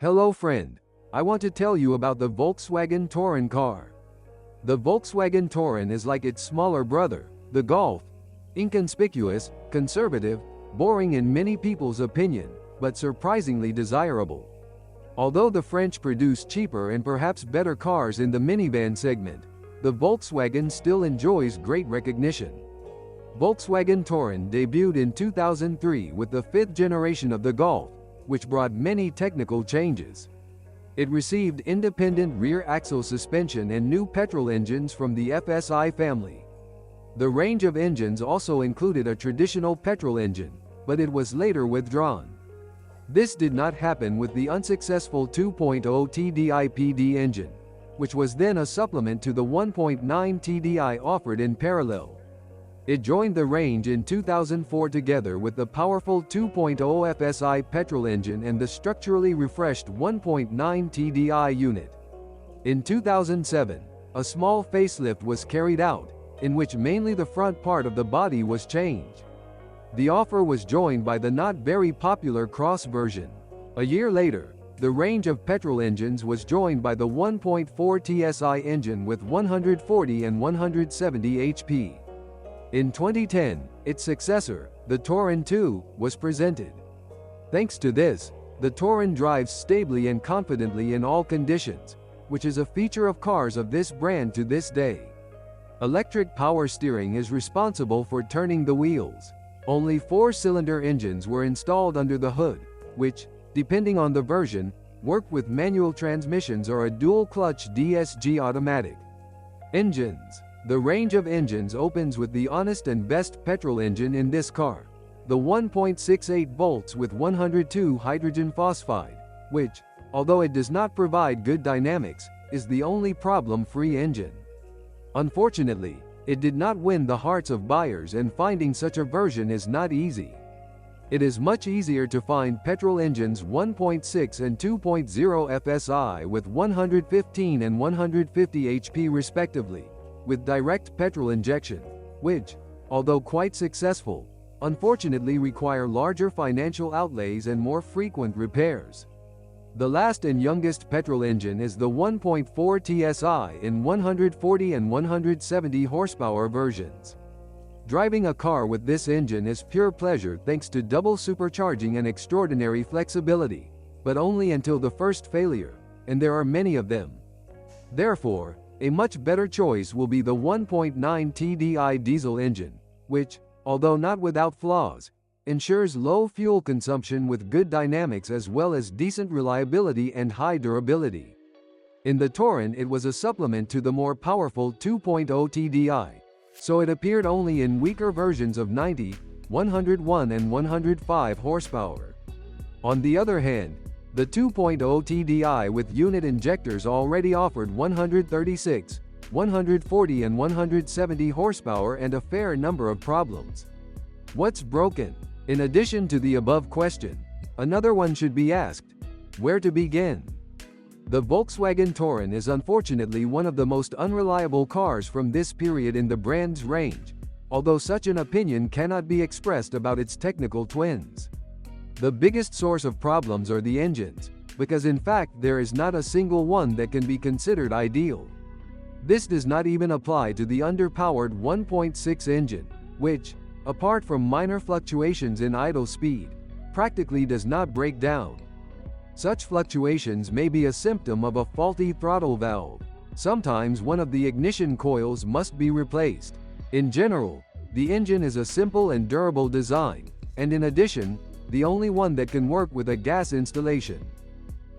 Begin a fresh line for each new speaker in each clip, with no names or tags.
Hello friend, I want to tell you about the Volkswagen Touran car. The Volkswagen Touran is like its smaller brother, the Golf. Inconspicuous, conservative, boring in many people's opinion, but surprisingly desirable. Although the French produce cheaper and perhaps better cars in the minivan segment, the Volkswagen still enjoys great recognition. Volkswagen Touran debuted in 2003 with the fifth generation of the Golf, which brought many technical changes. It received independent rear axle suspension and new petrol engines from the FSI family. The range of engines also included a traditional petrol engine, but it was later withdrawn. This did not happen with the unsuccessful 2.0 TDI-PD engine, which was then a supplement to the 1.9 TDI offered in parallel. It joined the range in 2004 together with the powerful 2.0 FSI petrol engine and the structurally refreshed 1.9 TDI unit. In 2007, a small facelift was carried out, in which mainly the front part of the body was changed. The offer was joined by the not very popular Cross version. A year later, the range of petrol engines was joined by the 1.4 TSI engine with 140 and 170 HP. In 2010, its successor, the Touran II, was presented. Thanks to this, the Touran drives stably and confidently in all conditions, which is a feature of cars of this brand to this day. Electric power steering is responsible for turning the wheels. Only four-cylinder engines were installed under the hood, which, depending on the version, work with manual transmissions or a dual-clutch DSG automatic. Engines. The range of engines opens with the honest and best petrol engine in this car, the 1.68 volts with 102 hydrogen phosphide, which, although it does not provide good dynamics, is the only problem-free engine. Unfortunately, it did not win the hearts of buyers, and finding such a version is not easy. It is much easier to find petrol engines 1.6 and 2.0 FSI with 115 and 150 HP respectively, with direct petrol injection, which, although quite successful, unfortunately require larger financial outlays and more frequent repairs. The last and youngest petrol engine is the 1.4 TSI in 140 and 170 horsepower versions. Driving a car with this engine is pure pleasure thanks to double supercharging and extraordinary flexibility, but only until the first failure, and there are many of them. Therefore, a much better choice will be the 1.9 TDI diesel engine, which, although not without flaws, ensures low fuel consumption with good dynamics as well as decent reliability and high durability. In the Touran, it was a supplement to the more powerful 2.0 TDI, so it appeared only in weaker versions of 90, 101 and 105 horsepower. On the other hand, the 2.0 TDI with unit injectors already offered 136, 140 and 170 horsepower and a fair number of problems. What's broken? In addition to the above question, another one should be asked: where to begin? The Volkswagen Touran is unfortunately one of the most unreliable cars from this period in the brand's range, although such an opinion cannot be expressed about its technical twins. The biggest source of problems are the engines, because in fact there is not a single one that can be considered ideal. This does not even apply to the underpowered 1.6 engine, which, apart from minor fluctuations in idle speed, practically does not break down. Such fluctuations may be a symptom of a faulty throttle valve. Sometimes one of the ignition coils must be replaced. In general, the engine is a simple and durable design, and in addition, the only one that can work with a gas installation.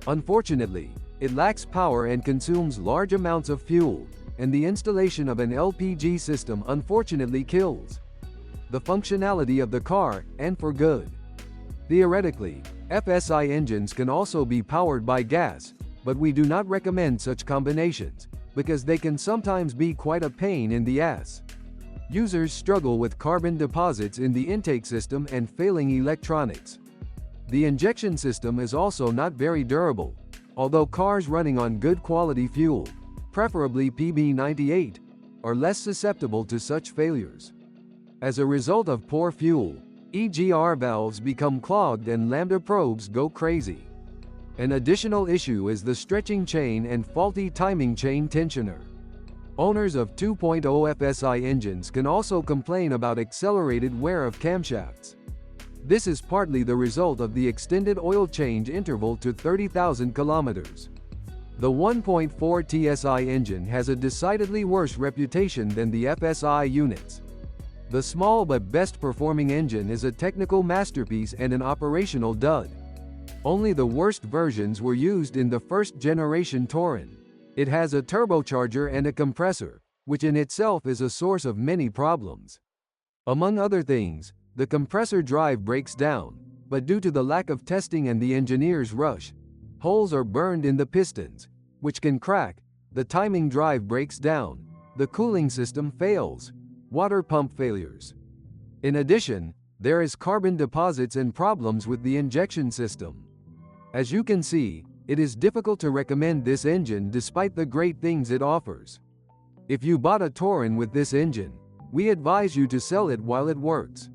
Unfortunately, it lacks power and consumes large amounts of fuel, and the installation of an LPG system unfortunately kills the functionality of the car, and for good. Theoretically, FSI engines can also be powered by gas, but we do not recommend such combinations, because they can sometimes be quite a pain in the ass. Users struggle with carbon deposits in the intake system and failing electronics. The injection system is also not very durable, although cars running on good quality fuel, preferably PB98, are less susceptible to such failures. As a result of poor fuel, EGR valves become clogged and lambda probes go crazy. An additional issue is the stretching chain and faulty timing chain tensioner. Owners of 2.0 FSI engines can also complain about accelerated wear of camshafts. This is partly the result of the extended oil change interval to 30,000 kilometers. The 1.4 TSI engine has a decidedly worse reputation than the FSI units. The small but best-performing engine is a technical masterpiece and an operational dud. Only the worst versions were used in the first-generation Touran. It has a turbocharger and a compressor, which in itself is a source of many problems. Among other things, the compressor drive breaks down, but due to the lack of testing and the engineer's rush, holes are burned in the pistons, which can crack, the timing drive breaks down, the cooling system fails, water pump failures. In addition, there is carbon deposits and problems with the injection system. As you can see, it is difficult to recommend this engine despite the great things it offers. If you bought a Touran with this engine, we advise you to sell it while it works.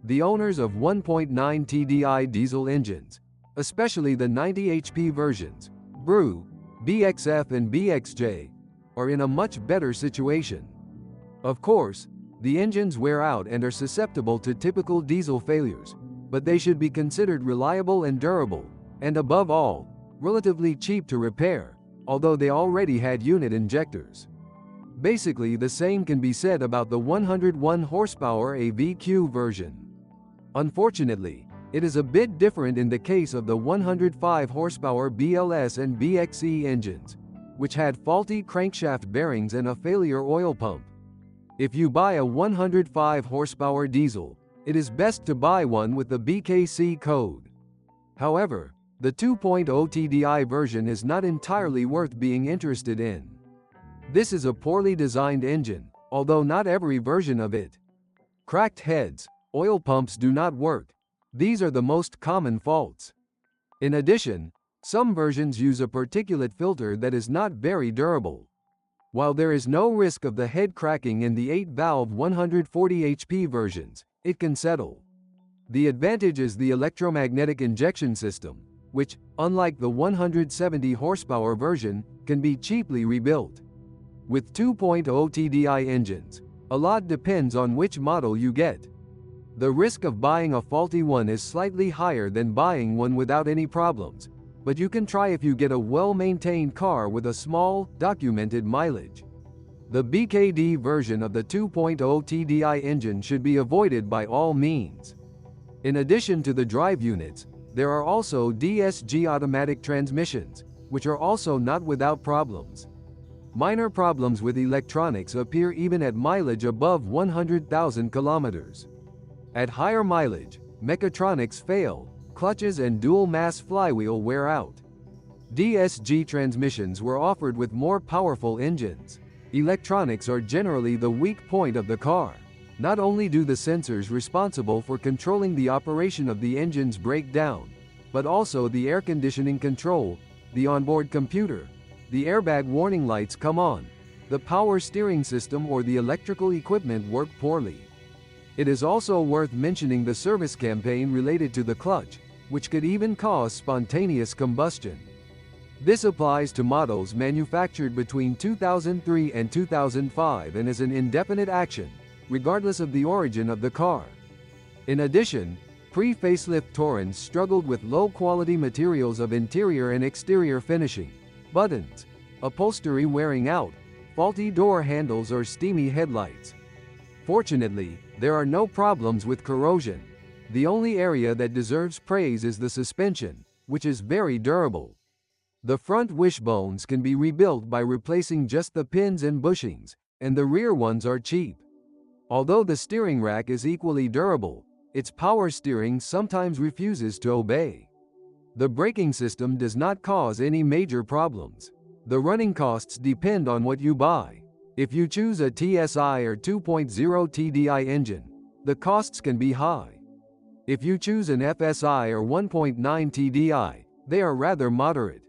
The owners of 1.9 TDI diesel engines, especially the 90 HP versions, BRU, BXF and BXJ, are in a much better situation. Of course, the engines wear out and are susceptible to typical diesel failures, but they should be considered reliable and durable, and above all, relatively cheap to repair, although they already had unit injectors. Basically the same can be said about the 101 horsepower AVQ version. Unfortunately, it is a bit different in the case of the 105 horsepower BLS and BXE engines, which had faulty crankshaft bearings and a failure oil pump. If you buy a 105 horsepower diesel, it is best to buy one with the BKC code. However, the 2.0 TDI version is not entirely worth being interested in. This is a poorly designed engine, although not every version of it. Cracked heads, oil pumps do not work. These are the most common faults. In addition, some versions use a particulate filter that is not very durable. While there is no risk of the head cracking in the 8-valve 140 HP versions, it can settle. The advantage is the electromagnetic injection system, which, unlike the 170 horsepower version, can be cheaply rebuilt. With 2.0 TDI engines, a lot depends on which model you get. The risk of buying a faulty one is slightly higher than buying one without any problems, but you can try if you get a well-maintained car with a small, documented mileage. The BKD version of the 2.0 TDI engine should be avoided by all means. In addition to the drive units, there are also DSG automatic transmissions, which are also not without problems. Minor problems with electronics appear even at mileage above 100,000 kilometers. At higher mileage, mechatronics fail, clutches and dual-mass flywheel wear out. DSG transmissions were offered with more powerful engines. Electronics are generally the weak point of the car. Not only do the sensors responsible for controlling the operation of the engines break down, but also the air conditioning control, the onboard computer, the airbag warning lights come on, the power steering system or the electrical equipment work poorly. It is also worth mentioning the service campaign related to the clutch, which could even cause spontaneous combustion. This applies to models manufactured between 2003 and 2005 and is an indefinite action, regardless of the origin of the car. In addition, pre-facelift Tourans struggled with low-quality materials of interior and exterior finishing, buttons, upholstery wearing out, faulty door handles or steamy headlights. Fortunately, there are no problems with corrosion. The only area that deserves praise is the suspension, which is very durable. The front wishbones can be rebuilt by replacing just the pins and bushings, and the rear ones are cheap. Although the steering rack is equally durable, its power steering sometimes refuses to obey. The braking system does not cause any major problems. The running costs depend on what you buy. If you choose a TSI or 2.0 TDI engine, the costs can be high. If you choose an FSI or 1.9 TDI, they are rather moderate.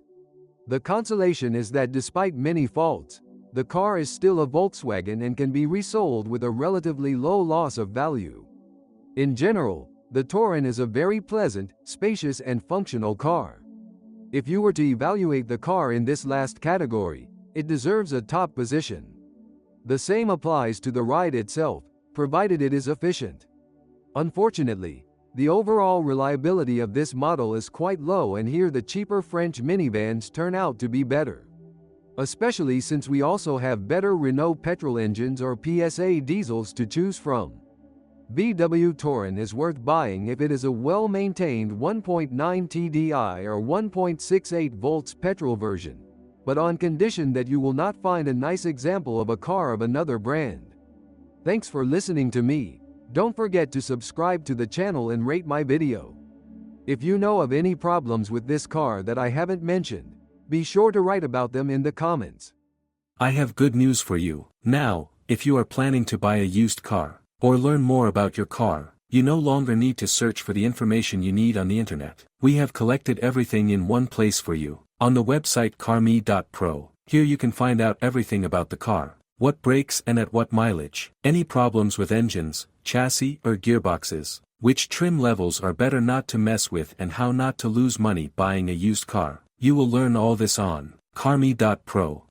The consolation is that despite many faults, the car is still a Volkswagen and can be resold with a relatively low loss of value. In general, the Touran is a very pleasant, spacious and functional car. If you were to evaluate the car in this last category, it deserves a top position. The same applies to the ride itself, provided it is efficient. Unfortunately, the overall reliability of this model is quite low, and here the cheaper French minivans turn out to be better. Especially since we also have better Renault petrol engines or PSA diesels to choose from. VW Touran is worth buying if it is a well-maintained 1.9 TDI or 1.68 volts petrol version, but on condition that you will not find a nice example of a car of another brand. Thanks for listening to me. Don't forget to subscribe to the channel and rate my video. If you know of any problems with this car that I haven't mentioned, be sure to write about them in the comments.
I have good news for you. Now, if you are planning to buy a used car, or learn more about your car, you no longer need to search for the information you need on the internet. We have collected everything in one place for you, on the website carme.pro. Here you can find out everything about the car, what breaks and at what mileage, any problems with engines, chassis or gearboxes, which trim levels are better not to mess with, and how not to lose money buying a used car. You will learn all this on carme.pro.